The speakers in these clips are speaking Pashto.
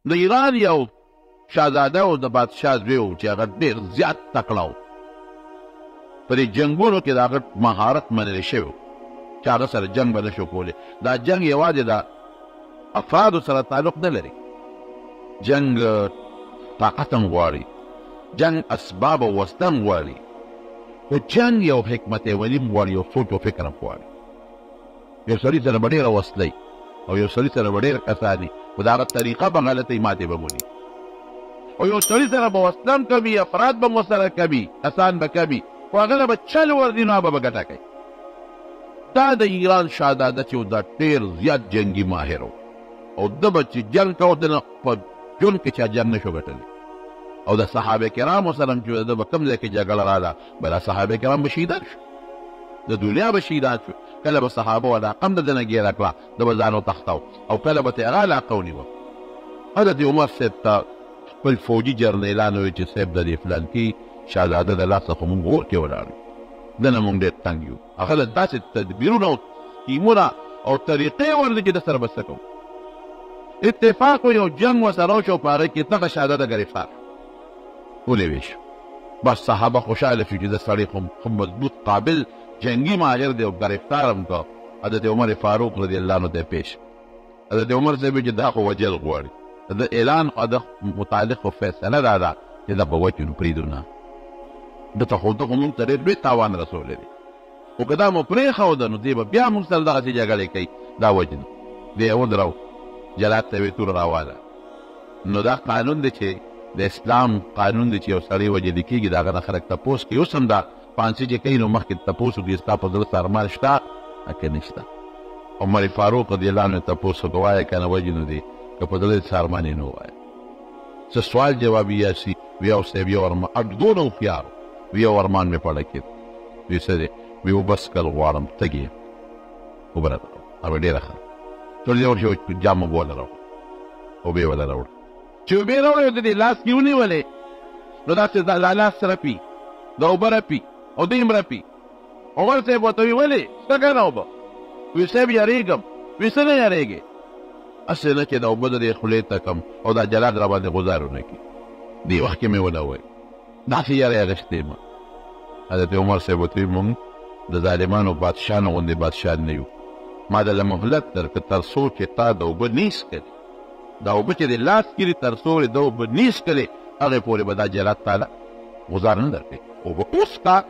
د ایران یو شهزاده و د بادشاه زوی و چې هغه ډېر زیات تکړه و. په دې جنګونو کې د هغه مهارت منلی شوی و چې هغه سره جنګ به نه شو کولی. دا جنګ یوازې د افرادو سره تعلق نه لري. جنګ طاقت هم غواړي، جنګ اسباب او وسله هم غواړي، خو جنګ یو حکمت عملي هم غواړي، یو سوچ او فکر هم غواړي. یو سړي سره به ډېره وسله او یو سړي سره به ډېر کسان وي، خو د هغه طریقه به غلطه ماتې به موني. او یو سړي سره به وسله هم کمي، افراد به مو سره کمي، کسان به کمي، خو هغه له به چل ورځي نو هغه به ګټه کوي. دا د ایران شهزاده چې و دا ډېر زیات جنګي ماهر و او ده به چې جنګ کوه د نه په ژوند کې چا جنګ نه شو ګټلی. او د صحابه کرامو سره هم چې ده به کوم ځای کې جګړه راغله بله صحابه کرام به شهیدان شو، د دنیا به شهیدان شو. کله به صحابه علاقه هم د ده نه ګیره کړه، ده به ځان وتښتو او کله به ته هغه علاقه ونیوه. حضرت عمر صاحب ته خپل فوجي جرنیلان وویل چې صاحب د دې فلانکي شهزاده د لاسه خو مونږ اور کې ولاړ یو، ده نه مونږ ډېر تنګ یو. هغه له داسې تدبیرونه او سکیمونه او طریقې ورلې چې ده سره به څه کوو. اتفاق و یو جنګ ورسره وشو، په هغې کې دغه شهزاده ګرفتار ونیوی شو. بس صحابه خوشحاله شو چې د سړی خو مضبوط قابل جنګي ماهر دی او ګرفتار هم که. حضرت عمر فاروق رضی الله عنه ته پیش. حضرت عمر صاحب چې دا خو وجل غواړي، د اعلان او د متعلق خو فیصله دا ده چې دا به وجنو پرېږدو نه، دته خو ده خو مونږ ته ډېر لوی تاوان رسولی دی، خو که دا مو پرېښوده نو دی به بیا مونږ سره دغسې جګړې کوي، دا وجنو. دی یې ودرو، جلات ته یې توره راواله. نو دا قانون دی چې د اسلام قانون دی چې یو سړی وجلې کېږي د هغه نه خلک تپوس کوي. اوس هم دا فانسي چې کوي نو مخکې تپوس وکړي ستا په زړه څه ارمان شته که نشته. عمر فاروق رضی الله عنه تپوس وکړه وایه که نه وجنو دی، که په زړه څه ارمان یې نه ووایه. څه سوال جواب یې یاسي وی او صاحب یو ارمان دونه هوښیار وی یو ارمان مې پړه کېد. وی څه دی؟ وی وبس کل غواړم تږي یم اوبه راته راوړه. هغه ډېره ښه ټول دی ورشي جام اوبه وله راوړه، اوبه یې وله راوړه. چې اوبه یې راوړې د دې لاس کې ونیولې نو داسې دا لاس سره پي، دا اوبه رپي او دوی هم رپي. عمر صاحب ورته وی ولې څه کنه اوبه؟ وی صاحب یارېږم. وی څه نه یارېږې؟ هسې نه چې دا اوبه د دې خولې ته کم او دا جلاد را باندې غذار ونه کړي. دې وخت کې مې ونه وویل داسې یارې اخېستې ما. حضرت عمر صاحب ورته وی مونږ د ظالمانو بادشاه نه غوندې بادشاه نه یو، ما دله مهلت درکړه تر څو چې تا د اوبه نیس کړې، دا اوبه چې د لاس کړي تر څو د اوبه نیس کړې هغې پورې به دا جلاد تاله غذار نه درکړې. اوبه اوس کا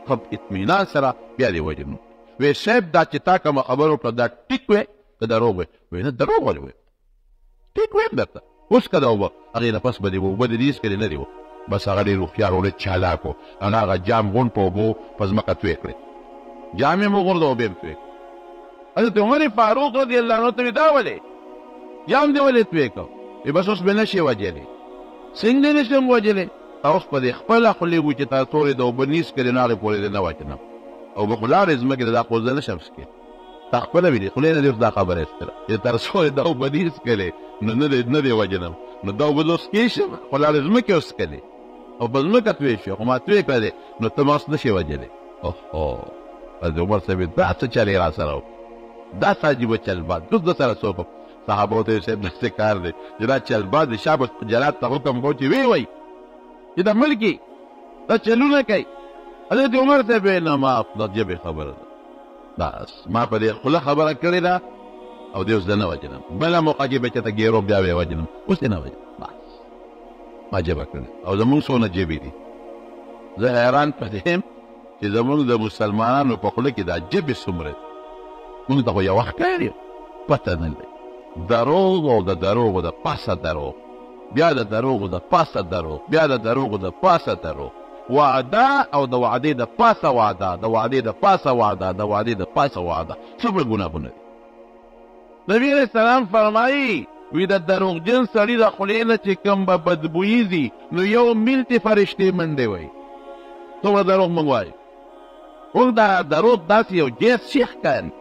خب اطمینان سره بیا دې وجنو. وی صاحب دا چې تا کومه خبره وکړه دا ټیک وی که دروغ وی؟ وی نه دروغ ولې وی، ټیک ویم درته. اوس که دا اوبه هغې نه پس به دې اوبه دې نیس کړې نه دې و. بس هغه ډېر هوښیار و، ډېر چالاک و. هغه جام غونډ په اوبو په ځمکه توی کړې، جام یې مو غورځه اوبه یې توی کړې. حضرت عمر فاروق رضی الله عنه ته وی دا ولې جام دې ولې توی کړ؟ وی بس اوس مې نه شي وجلی. څنګه دې نه شم وجلی؟ اوس په دې خپله خولې وي چې تا تورې د اوبه نیس کړې نو هغې پورې دې نه وجنم او به خو لاړې ځمکې ته دا خو زه نه شم څکې. تا خپله ویلې خولې نه دې اوس دا خبره ایستله چې تر څو یې دا اوبه نیس کړې نو نه دې وجنم، نو دا اوبه اوس کې شم خو لاړې ځمکې اوس کړې او په ځمکه توی شوې خو ما توی کړې نو ته ما اوس نه شې وجلی. اوهو حضرت عمر صاحب دا څه چل یې را سره و، دا څه عجیبه چلباز اوس د سره څوک صحابه ورته ویل صاحب داسې کار دی چې دا چلباز د شابه جلاد ته حکم کو چې وی وی چې دا ملکي دا چلونه کوي. حضرت عمر صاحب ویل نه ما د ژبې خبره ده، بس ما په دې خوله خبره کړې ده او دې اوس د نه وجنم، بله موقع کې به چېرته ګیرو بیا به یې وجنم، اوس دې نه وجنم. بس ما ژبه کړې او زمونږ څونه ژبې دي. زه حیران پاتې یم چې زمونږ د مسلمانانو په خوله کې دا ژبې څومره دي. مونږ ته خو یو وخت ښکاري پته نه لري. دروغ او د دروغو د پاسه دروغ، بیا د دروغو د پاسه دروغ، بیا د دروغو د پاسه دروغ، وعده او د وعدې د پاسه وعده، د وعدې د پاسه وعده، د وعدې د پاسه وعده. څومره ګناهونه دي. نبي علیه السلام فرمایي وی د دروغجن سړي د خولې نه چې کوم به بدبویي ځي نو یو میل تې فرشتې منډې وایي. څومره دروغ موږ وایو. موږ دا دروغ داسې یو جیز شي ښکاري.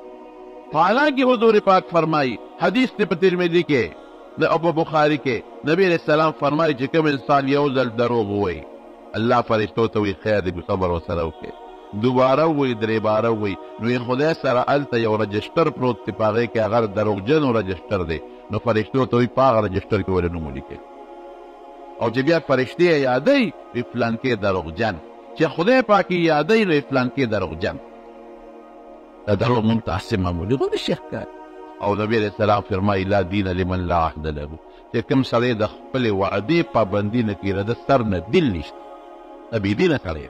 حالانکه حضور پاک فرمایي حدیث دی په ترمذي کې د ابو بخاري کې نبی علیه السلام فرمایي چې کوم انسان یو ځل دروغ ووایي الله فرشتو ته وایي خیر دی صبر ورسره وکړې دوباره ووایي درې باره ووایي نو یې خدای سره هلته یو رجسټر پروت دی په هغې کې هغه دروغجنو رجسټر دی نو فرشتو ته وایي په هغه رجسټر کې ولې نوم ولیکئ او چې بیا فرشتې یې یادوي وي فلانکې دروغجن چې خدای پاک یې یادوي نو فلانکې دروغجن دا دروغ مونږ ته هسې معمولي غوندې شیخ کار او نبي علیه السلام فرمایي لا دین لمن لا عهد له چې کوم سړی د خپلې وعدې پابندي نه کوي د سر نه دل نشته د بېدینه سړی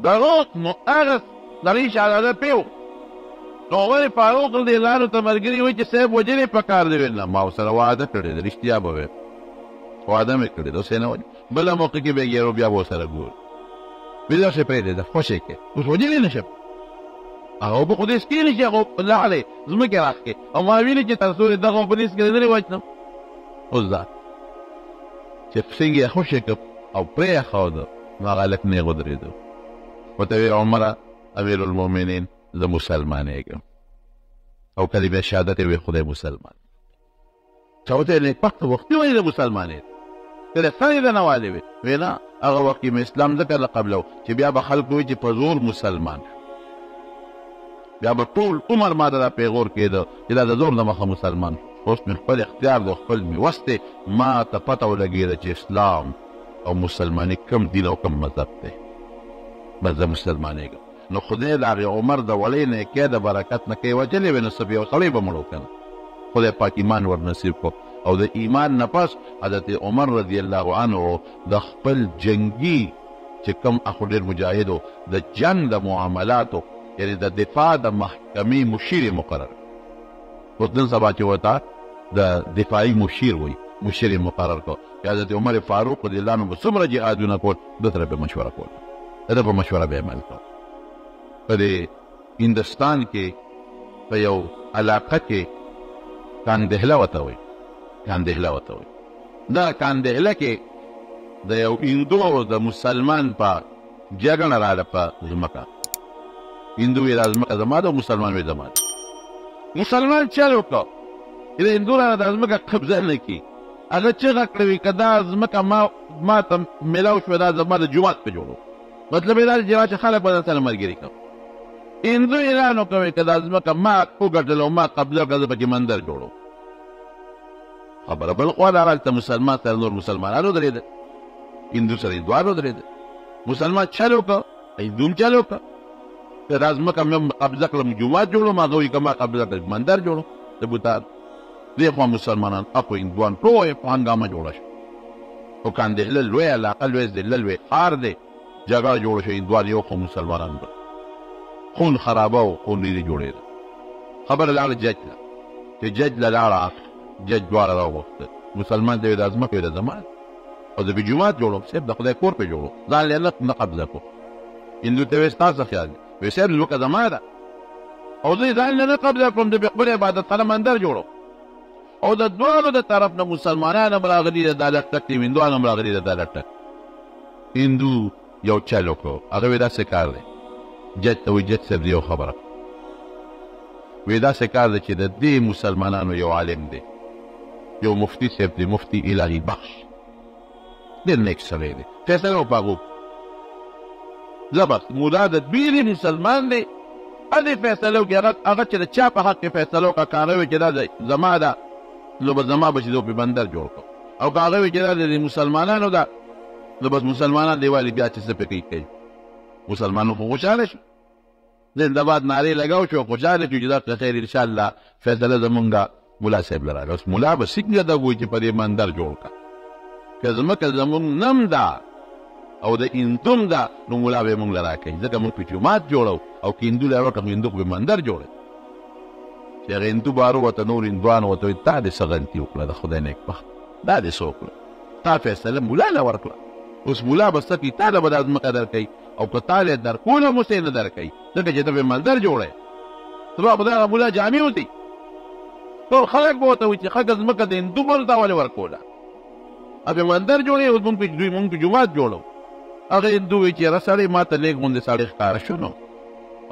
دروغ نو هغه سړی چې هغه پیو نو ولې فاروق رضی الله عنه ته ملګري وایي چې صاحب وجلې پکار دی ویل نه ما ورسره وعده کړې ده رښتیا به ویم وعده مې کړې ده اوس یې نه وایي بله موقع کې به یې ګیرو بیا به ورسره ګورو بیا داسې پرېږدې ده خوښ یې کړې اوس وجلې نه شم هغه به خو دې سکې نه شي هغه الله علیه ځمکې راښکې او ما ویلي چې تر څو دې دغه په دې سکې نه وچنم اوس دا چې څنګه یې خوښ یې کړ او پرې یې ښوده نو هغه هلک نیغ ودرېده ورته ویل عمره امیر المؤمنین زه مسلمانېږم او کلمه شهادت یې ویل خدای مسلمان چا ورته ویل نیکبخته وختي وایي زه مسلمانېد که د سړی د نه والې وې ویل نه هغه وخت کې مې اسلام ځکه نه قبلو چې بیا به خلک وایي چې په زور مسلمان بیا به ټول عمر ما د دا پیغور کېده چې دا د زور نه مخه مسلمان اوس مې خپل اختیار د خپل مې وس دی ما ته پته ولګېده چې اسلام او مسلماني کم دین او کم مذهب دی بس زه مسلمانېږم نو خدای د هغې عمر د وړۍ نیکۍ د برکت نه کوي وجلې وې نو څه یو سړی به مړ کنه خدای پاک ایمان ور نصیب کړو او د ایمان نه پس حضرت عمر رضی الله عنه د خپل جنگي چې کوم اخو ډېر مجاهد و د جنگ د معاملاتو یعنی د دفاع د محکمې مشیر مقرر اوس نن سبا چې ورته د دفاعي مشیر وایي مشیر مقرر کړو چې حضرت عمر فاروق رضی الله عنه به څومره جهادونه کول ده سره به مشوره کوله ده په مشوره به عمل کول په دې هندوستان کې په یو علاقه کې کاندهله ورته وایي کاندهله ورته وایي دا کاندهله کې د یو هندو او د مسلمان په جګړه راغله په ځمکه هندو وی دا ځمکه زما ده او مسلمان وی زما ده مسلمان چل وکړه چې د هندو رانه دا ځمکه قبضه نه کړي هغه چغه کړې وي که دا ځمکه ما ته میلاو شوه دا زما د جومات په جوړو مطلب یې دا چې خلک به درسره ملګري کړم هندو اعلان وکړی که دا ځمکه ما وګټله او ما قبضه کړه زه پکې مندر جوړو خبره بل خوا ده هلته مسلمان سره نور مسلمانان ودرېده هندو سره هندوان ودرېده مسلمان چل وکړه هندو هم چل وکړه که دا ځمکه مې قبضه کړم جومات جوړوم هغه وایي که ما قبضه کړه مندر جوړو د بوتان دې خوا مسلمانان اخو هندوان ټول په هنګامه جوړه شوه خو کاندهله لوی علاقه لوی ضلع لوی ښار دی جګړه جوړه شوه هندوان یو خو مسلمانان بل خون خرابه و خون ډېرې جوړېده خبره لاړه جج له چې جج له لاړه جج دواړه راوغوښتل مسلمان ته یې دا ځمکه یې د زما او زه به جومات جوړوم صاحب د خدای کور پې جوړو ځان یې نه قبضه کړو هندو ته وایي ستا څه خیال دی وایي صاحب ځمکه زما ده او زه یې ځان یې نه قبضه کړم د خپل عبادتخانه مندر جوړو او د دواړو د طرف نه مسلمانان هم راغلي د دا لټک دي هندوان هم راغلي د دا لټک هندو یو چل وکړو هغه وایي داسې کار دی جج ته وایي جج صاحب د یو خبره وایي داسې کار دی چې د دې مسلمانانو یو عالم دی یو مفتي صاحب دی مفتي الهي بخش ډېر نیک سړی دی فیصله وکړه هغه زبرست مولا د دوی مسلمان دی هغې فیصله وکړي هغه چې د چا په حق کې فیصله وکړه که هغه وایي چې دا زما ده نو بس زما به چې زه پې بندر جوړ کړم او که هغه وایي چې دا د مسلمانانو ده نو بس مسلمانان دی والي بیا چې څه پکې کوي مسلمانو خو خوشحاله شو زنده باد نارې لګاو شو خوشحاله شو چې دا په خیر انشاءالله فیصله زمونږ ملا صاحب له راغله اوس ملا به څنګه دا وایي چې په دې مندر جوړ کړه که ځمکه زمونږ نم ده او د هندوم ده نو ملا به یې مونږ له راکوي ځکه مونږ پې جومات جوړو او که هندو له راکړو هندو خو به مندر جوړوي چې هغه هندو بارو ورته نور هندوان ورته وایي تا دې څه غلطي وکړه د خدای نیکبخت دا دې څه وکړه تا فیصله ملا له ورکړه اوس ملا به څه کوي تا له به دا ځمکه درکوي او که تا له یې درکول هم اوس یې نه درکوي ځکه چې ته به مندر جوړی سبا به دغه ملا جامې وتي ټول خلک به ورته وایي چې ښه ځمکه د هندو بل تا ولې ورکوله به مندر جوړی اوس مونږ په جومات جوړو هغه هندو وایي چې یاره سړی ما ته نیک غوندې سړی ښکاره شو نو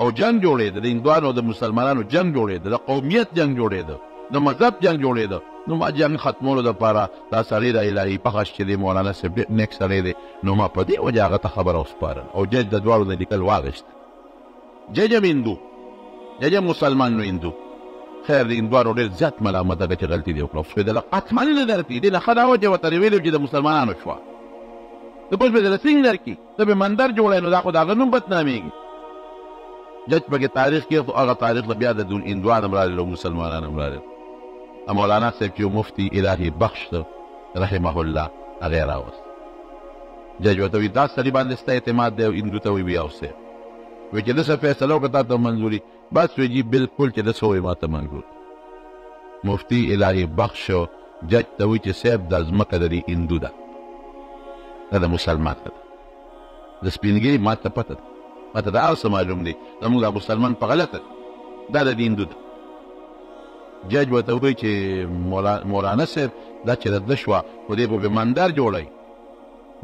او جنګ جوړېده د هندوانو او د مسلمانانو جنګ جوړېده د قومیت جنګ جوړېده د مذهب جنګ جوړېده نو ما جنګ ختمولو دپاره دا سړی د الهي بخش چې دی مولانا صاحب ډېر نیک سړی دی نو ما په دې وجه هغه ته خبره وسپارله او جج د دواړو نه لیکل واخیسته ججم هندو ججم مسلمان نو هندو خیر د هندوانو ډېر زیات ملامت هغه چې غلطي دې وکړه اوس دله قطعا نه درکړي دې نه ښه دا وه چې ورته ویلي چې د مسلمانانو شوه ته اوس به دله څنګه درکړي ته به منظر جوړوې نو دا خو د هغه نوم بدنامېږي جج پکې تاریخ کې هغه تاریخ له بیا د هندوان هم راغلل او مسلمانان هم راغلل مولانا صاحب چې مفتي الهي بخش رحمه الله هغه یې راوست جج ورته وایي دا سړي باندې ستا اعتماد دی او هندو ته وایي بیا اوسې وایي چې ده څه فیصله وکړه تا ته منظوري بس وایي جي بلکل چې ده څه وایي ما ته منظور مفتی الهي بخش جج ته وایي چې صاحب دا ځمکه د دې هندو ده دا د مسلمان ده د سپینګري ما ته پته ده ما ته دا هر څه معلوم دی زموږ دا مسلمان په غلطه دا د دې هندو ده جج ورته وایي چې مولانا صاحب دا چې د ده شوه خو دې به مندر جوړوي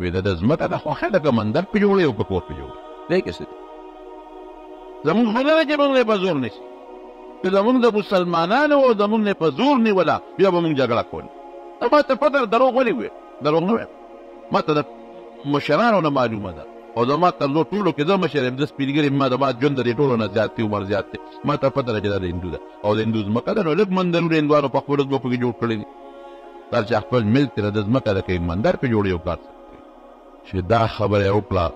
وی د ځمکه ده خو ښه ده که مندر پې جوړوي او که کور پې جوړوي دی که څه دي زمونږ خو نه ده چې موږ یې په زور نیسي که زمونږ د مسلمانانو او زمونږ یې په زور نیوله بیا به موږ جګړه کوله ما ته پته دروغ ولې وویل دروغ نه وایم ما ته د مشرانو نه معلومه ده او زما تر نور ټولو کې زه مشر یم زه سپین ږیری ما زما ژوند د دې ټولو نه زیات دی عمر زیات دی ما ته پته ده چې دا د هندو ده او د هندو ځمکه ده نو لږ مندرونه هندوانو په خپلو ځمکو کې جوړ کړي دي دا چې خپل ملک دی د ځمکه ده که یې مندر پې جوړوي او کار چې دا خبره یې وکړه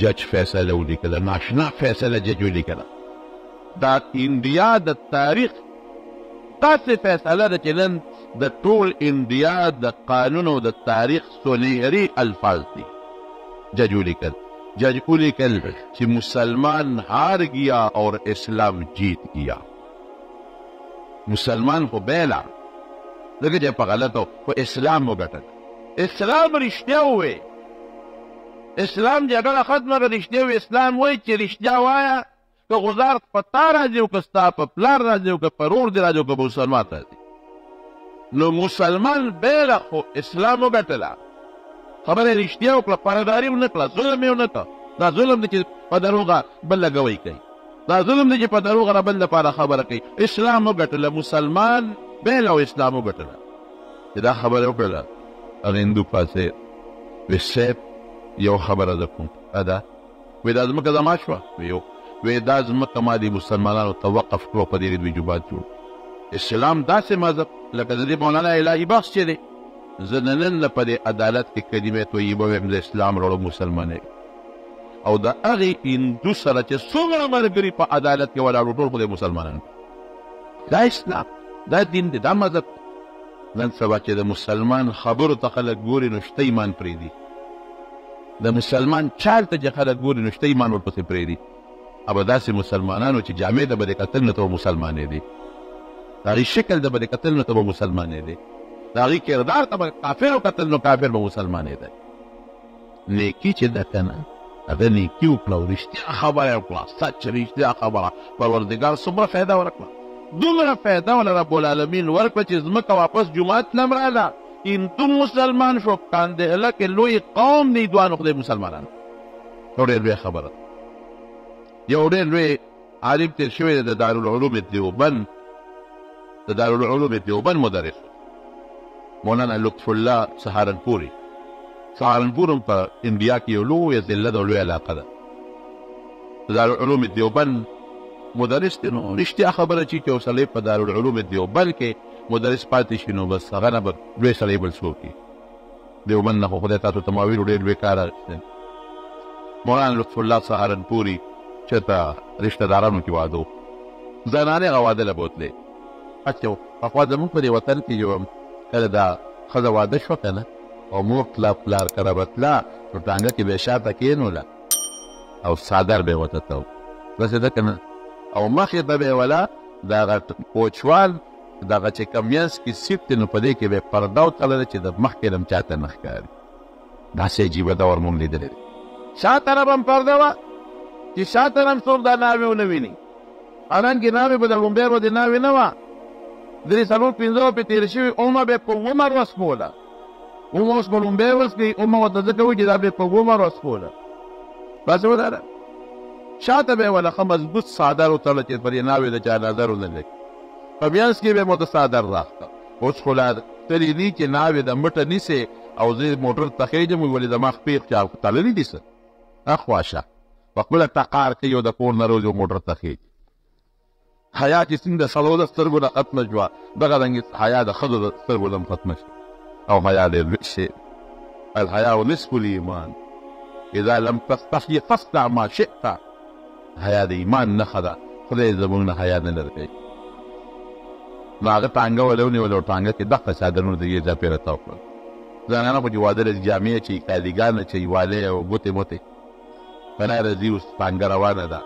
جج فیصله ولیکله ناشنا فیصله جج ولیکله دا انډیا د تاریخ داسې فیصله ده چې نن د ټول انډیا د قانون او د تاریخ سنهري الفاظ دي جج ولیکل جج ولیکل چې مسلمان ہار گیا اور اسلام جیت گیا مسلمان خو بیلا لکه چې په غلطو خو اسلام وګټل اسلام رښتیا ووایي اسلام جګړه ختمه کړه رښتیا وي اسلام وایي چې رښتیا وایه که غزار په تا راځي او که ستا په پلار راځي او که په رور دې راځي او که په مسلمان راځي نو مسلمان بیله خو اسلام وګټله خبره یې رښتیا وکړه پرداري ونه کړه ظلم یې ونه کړه دا ظلم دی چې په دروغه بل لګوی کوي دا ظلم دی چې په دروغه نه بل لپاره خبره کوي اسلام وګټله مسلمان بیله او اسلام وګټله چې دا خبره وکړله هغه هندو پاسې وی صاحب یو خبره ده کوم ادا وی دا ځمکه زما شوه وی دا ځمکه ما دې مسلمانانو ته وقف کړو په دې دوی جومات جوړ اسلام داسې مذهب لکه د دې مولانا الهي بخش چې دی زه نن په دې عدالت کې کلمې طیبه وایم د اسلام راوړو مسلمانۍ او د هغې هندو سره چې څومره ملګري په عدالت کې ولاړو ټول خو د مسلمانانو دا اسلام دا دین دی دا مذهب نن سبا چې د مسلمان خبرو ته خلک ګوري نو شته ایمان پرېږدي د مسلمان چال ته چې خلک ګوري نو شته ایمان ورپسې پرېږدي ابا داسې مسلمانانو چې جامې ته به دې کتل نه ته به مسلمانې دی د هغې شکل ته به دې کتل نو ته به مسلمانې دی د هغې کردار ته به کافر وکتل نو کافر به مسلمانې دی نیکي چې ده که نه هغه نیکي وکړه او رښتیا خبره یې وکړه سچ رښتیا خبره پروردګار څومره فایده ورکړه دومره فایده وله رب العالمین ورکړه چې ځمکه واپس جومات نه راله هندو مسلمان شو کاندهله کې لوی قوم دی هندوانو خدای مسلمانان یو ډېر لوی خبره یو ډېر لوی عالم تېر شوی دی د دارالعلوم دیوبند د دارالعلوم دیوبند مدرس مولانا لطف الله سهارنپوري سهارنپور هم په انډیا کې یو لویه ضلع ده او لویه علاقه ده د دارالعلوم دیوبند مدرس دی نو رښتیا خبره چې یو سړی په دارالعلوم دیوبند کې مدرس پاتې شي نو بس هغه نه به لوی سړی بل څوک وي دیوبند نه خو خدای تاسو ته ما ویلو ډېر لوی کار اخیستی مولانا لطف الله سهارنپوري چېرته رشته دارانو کې واده و زنانې هغه واده له بوتلې اچھا پخوا زموږ په دې وطن کې یو کله دا ښځه واده شوه که نه او مور تله پلار کره به تله نو ټانګه کې به یې شاته کېنوله او څادر به یې ورته ته و داسې ده که نه او مخې ته به یې وله د هغه کوچوال دغه چې کوم منځ کې سیټ دی نو په دې کې به یې پرده وتړله چې د مخکې نه هم چاته نه ښکاري داسې عجیبه دور مونږ لیدلی دی شا طرف هم پرده وه چې شا طرف هم څوک دا ناوې ونه ویني حالانکې ناوې به د غومبیر به د ناوې نه وه درې څلور پنځه به تېره شوي عمر به یې په عمر وسپوله عمر اوس به لومبی وسکوي عمر ورته ځکه وایي چې دا به یې په عمر وسپوله بس وداره شاته به یې وله ښه مضبوط څادر وتړله چې پر یې ناوې د چا نظر ونه لګي په منځ کې به یې ورته څادر راښکه اوس خو لا تلي دي چې ناوې د مټه نیسې او زه موټر ته خېږم ولې زما خپې چا تړلي دي څه اخواشه په خپله ټقار کوي او د کور نه روزي او موټر ته خېږي. حیا چې څنګه د سړو د سترګو نه ختمه شوه دغه رنګې حیا د ښځو د سترګو نه هم ختمه شوه او حیا ډېر لوی شی. الحیاء نصف الایمان اذا لم تستحي فاصنع ما شئت. حیا د ایمان نښه ده. خدای زموږ نه حیا نه لرې کوي. نو هغه ټانګه ولې ونیوله او ټانګه کې دغه څادرونه د یې ځاپېره تاو کړل. زنانه خو چې واده لري جامې اچوي کالیګان اچوي والې او ګوتې موتې په لاره ځي اوس ټانګه روانه ده.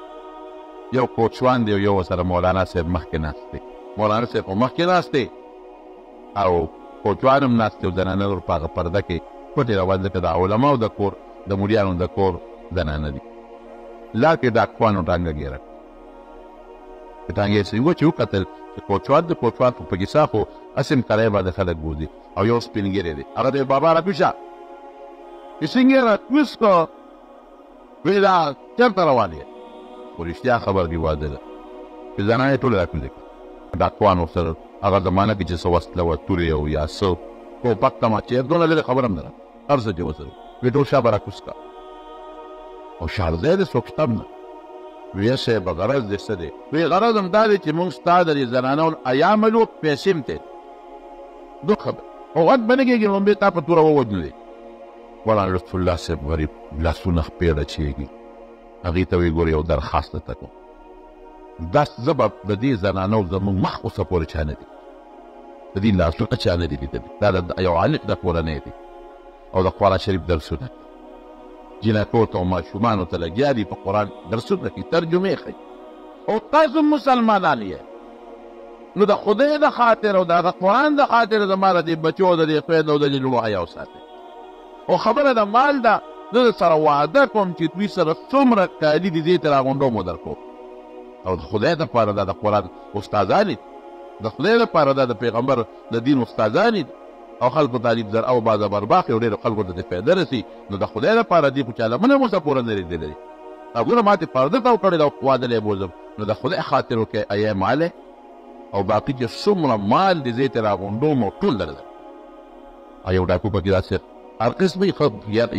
یو کوچوان دی او یو ورسره مولانا صاحب مخکې ناست دی. مولانا صاحب خو مخکې ناست دی او کوچوان هم ناست دی او زنانه ور په هغه پرده کې پټې روان ځکه د علماو د کور د مریانو د کور زنانه دي. لار کې ډاکوانو ټانګه ګیره په ټانګې سوي و چې وکتل چې کوچوان د کوچوان په کیسه خو اسم کلی باندې خلک بوځي او یو سپین ږیری دی. هغه دی بابا راکوشه چې څنګه یې راکوس کړه وایي دا چېرته روان یې؟ خو رښتیا خبر دی واده ده چې زنانه یې ټولې راکوزې کړه. ډاکوان ورسره هغه زمانه کې چې څه وسله وه تورې او یا څه ټوپک تماچې دونه لرې خبره هم نه ده هر څه چې ورسره وایي ټول شا به راکوس کړه او شارځی دی څوک شته هم نه. ویې صاحب غرض دې څه دی؟ وایي غرض هم دا دی چې موږ ستا د دې زنانو ایاملو پیسې هم ته دو خبر او غټ به نه کېږي لومبې تا په توره ووجنو دی. مولانا لطف الله صاحب غریب لاسونه خپې ډچېږي. هغې ته وایي ګورې یو درخواست درته کوم دا زه به د دې زنانو زموږ مخ اوسه پورې چا نه دي د دې لاسونه چا نه دي لیدلي. دا د یو عالق د کورنۍ دی او د قرآن شریف درسونه جنکو ته او ماشومانو ته لګیا دي په قرآن درسونه کوي ترجمې ښیي او تاسو مسلمانان یې نو د خدای د خاطر او د قرآن د خاطر زما د دې بچو د دې خویندو او د دې لوڼو حیا وساتئ. او خبره د مال ده زه سره وعده کوم چې دوی سره څومره کالي دي دې ته راغونډوم او درکوم او د خدای دپاره دا د قرآن استادان دي د خدای دپاره دا د پیغمبر د دین استادان دي او خلکو تعلیم در او بعضه برباخي او ډېرو خلکو ته د فایده رسي. نو د خدای دپاره دي خو چا لمنه مو څه پوره نه لیدلی او ګوره ماتې پرده تاو کړې ده او واده لی بوځم نو د خدای خاطر وکړئ ایه مالی او باقي چې څومره مال دې زه یې ترې راغونډوم او ټول درله او یو ډاکو پکې داسې هر قسمه ښه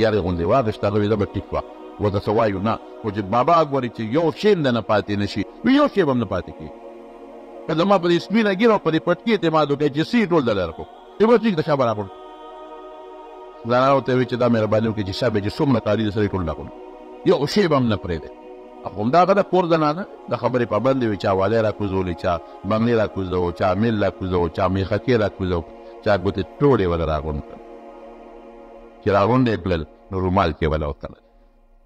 یارې غوندې واغېشته هغه ویده به ټیک وه ورته څه وایو نه خو چې بابا ګورې چې یو شی هم دنه پاتې نه شي وي یو شی به هم نه پاتې کېږي. که زما په دې سپینه ږیره او په دې پټکي اعتماد وکړئ چې څه یې ټول درله درکړو یو به ټیک د شا برابر زنانو ته وایي چې دا مهرباني وکړي چې شا به چې څومره کالي د سره یې ټول راکړو یو شی به هم نه پرېږدی. همدغه د کور زنانه د خبرې پابندې وي چا والی راکوزولې چا بنګلې راکوزو چا میل راکوزو چا میخکې راکوزو چا ګوتې ټولې وله راغونډ کړل چې راغونډ یې کړل نو رومال کې وله وتړل.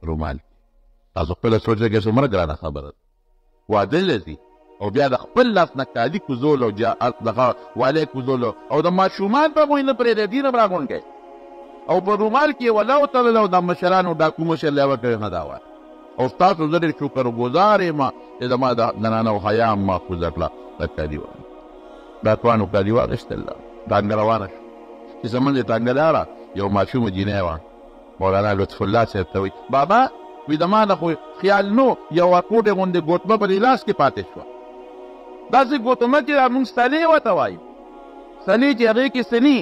رومال تاسو خپله سوچ کې څومره ګرانه خبره ده واده لري او بیا د خپل لاس نه کالي کوزول او دغه والی کوزول او د ماشومان په موی نه پرېږدی دین هم راغونډ کړئ او په رومال کې یې وله وتړل او د مشرانو ډاکو مشر لیوه کوي نه دا وایه او ستاسو زه ډېر شکرګزار یم چې زما د زنانو حیا هم محفوظه کړه د کالي واغ ډاکوانو کالي واغېستل ټانګه روانه شو چې زموږ د ټانګه لاره یو ماشومه جینۍ وه مولانا لطف الله صاحب ته وایي بابا وي د ما نه خو خیال نو یوه کوټې غوندې ګوتمه په دې لاس کې پاتې شوه داسې ګوتمه چې موږ سلې ورته وایو سلې چې هغې کې سني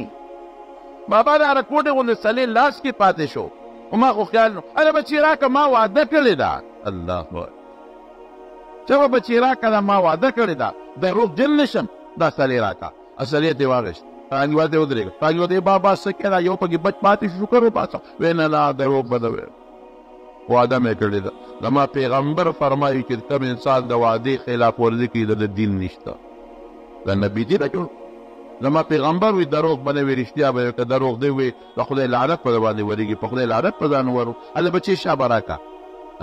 بابا د هغه کوټې غوندې سلې لاس کې پاتې شو وما خو خیال نو هله بچې راکړه ما واده کړې ده الله اکبر چې به بچې راکړه ده ما واده کړې ده دروغ جن نشم دا سلې راکړه سلې ته یې واغېست ټانګې ته ودرېږه ټانګې ورته بابا څه کړه یو پکې بچ پاتې شو شکر وباسه ویې نه نه دروغ به نه ویل واده مې کړې ده زما پیغمبر فرمایي چې کوم انسان د وعدې خلاف ورزي کوي د دین نشته د نبي دین جوړ زما پیغمبر وي دروغ به نه وي رښتیا به که دروغ دی وي د خدای لعنت په ده باندې ورېږي په خدای لعنت په ځان ورو هله بچې شا به راکړه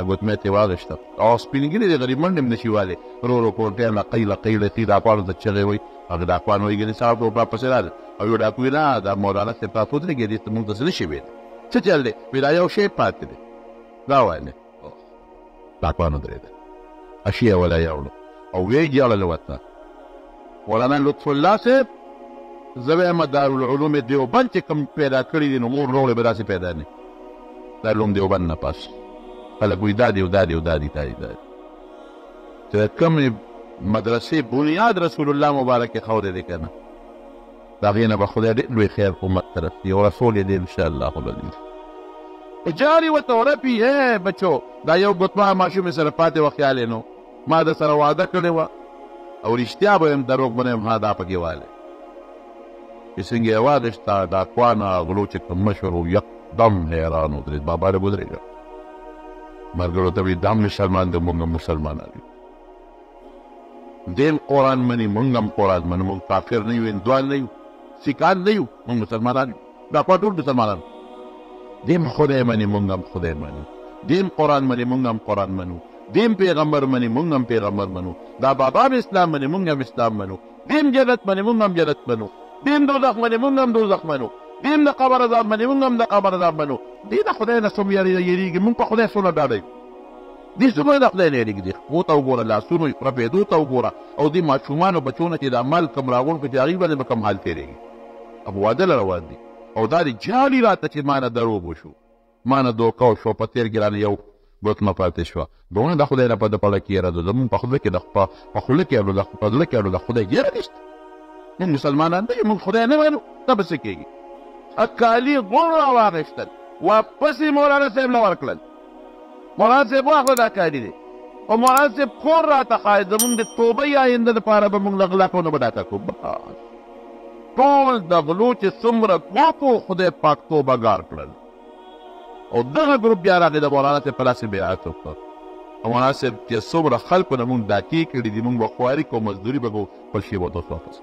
ګوتمې ته یې واغېسته او سپین ږیري د غریب منډې هم نشي والی ورو ورو کونټۍ لقۍ لقۍ لقۍ ډاکوانو ته چغې وایي هغه ډاکوان وایي ګنې صاحب ته ورپسې راځه او یو ډاکو وایي نه دا مولانا صاحب تاسو ودرېږئ دې ته مونږ ته څه نشي ویلی څه چل دی وایي دا یو شی پاتې دی دا وایي ډاکوان ودرېده اشي یې ولا یوړو او ویې جاړله ورته مولانا لطف الله صاحب زه وایم دارالعلوم دیوبند چې کوم پیدا کړي دي نو مور وروړې به داسې پیدا نه دارالعلوم دیوبند نه پاس خلک وایي دا دی او دا دی او دا دی دا دی چې د کومې مدرسې بنیاد رسول الله مبارک یې ښودی دی که نه د هغې نه به خدای ډېر لوی خیر په امت طرف یو رسول یې دی انشاءالله العظیم جاري ورته ورپي بچو دا یو ګوتمه ماشومې سره پاتې وه خیال یې نو ما د سره واده کړې وه او رښتیا به یم دروغ به نه یم ها دا پکې والی چې څنګه یې واغېسته دا کوانه غلو چې کوم مشر و یکدم حیران ودرېد بابا ډېر ودرېږه ملګرو ته وایي دا هم مسلمان دی موږ هم مسلمانان یو دیم قرآن مني موږ هم قرآن منو موږ کافر نه یو هندوان نه یو سیکان نه یو موږ مسلمانان یو دا ټول مسلمانان دیم خدای مني موږ هم خدای منو دیم قرآن مني موږ هم قرآن منو دیم پیغمبر مني موږ هم پیغمبر منو دا بابا اسلام مني موږ هم اسلام منو دیم جنت مني موږ هم جنت منو دیم دوزخ مني موږ هم دوزخ منو دیم د قبر عذاب مني موږ هم د قبر عذاب منو دې د خدای نه څوم یېرېږي موږ په خدای څونه ډاډه یو دې څومره د خدای نه یېرېږي دې خپو ته وګوره لاسونو یې رپېدو ته وګوره او دې ماشومانو بچو نه چې دا مال کم راغونکو چې هغوی باندې به کم حال تېرېږي اب واده له روان دي او دا دې جالي راته چې ما نه دروغ وشو ما نه دوکه وشوه په تېر کې رانه یو ګوتمه پاتې شوه دونه د خدای نه په ده پړه کې یېره ده زمونږ په خوله کې په خوله کې په زړه کې د خدای یېره نشته موږ مسلمانان نه یو موږ خدای نه منو دا به څه کېږي کالي غوړ راواخېستل واپس یې مولانا صاحب له ورکړل مولانا صاحب واخله دا کالي دی او مولانا صاحب کور راته ښایي زمونږ د توبې آینده دپاره به موږ له غلاکونه به ډاکه کړو ټول د غلو چې څومره ګوتو خدای پاک توبهګار کړل او دغه ګروپ بیا راغی د مولانا صاحب په لاس یې بیعت وکړ او مولانا صاحب چې څومره خلکو نه مونږ ډاکې کړي دي مونږ به خواري کوو مزدوري به کوو خپل شی به تاسو واپس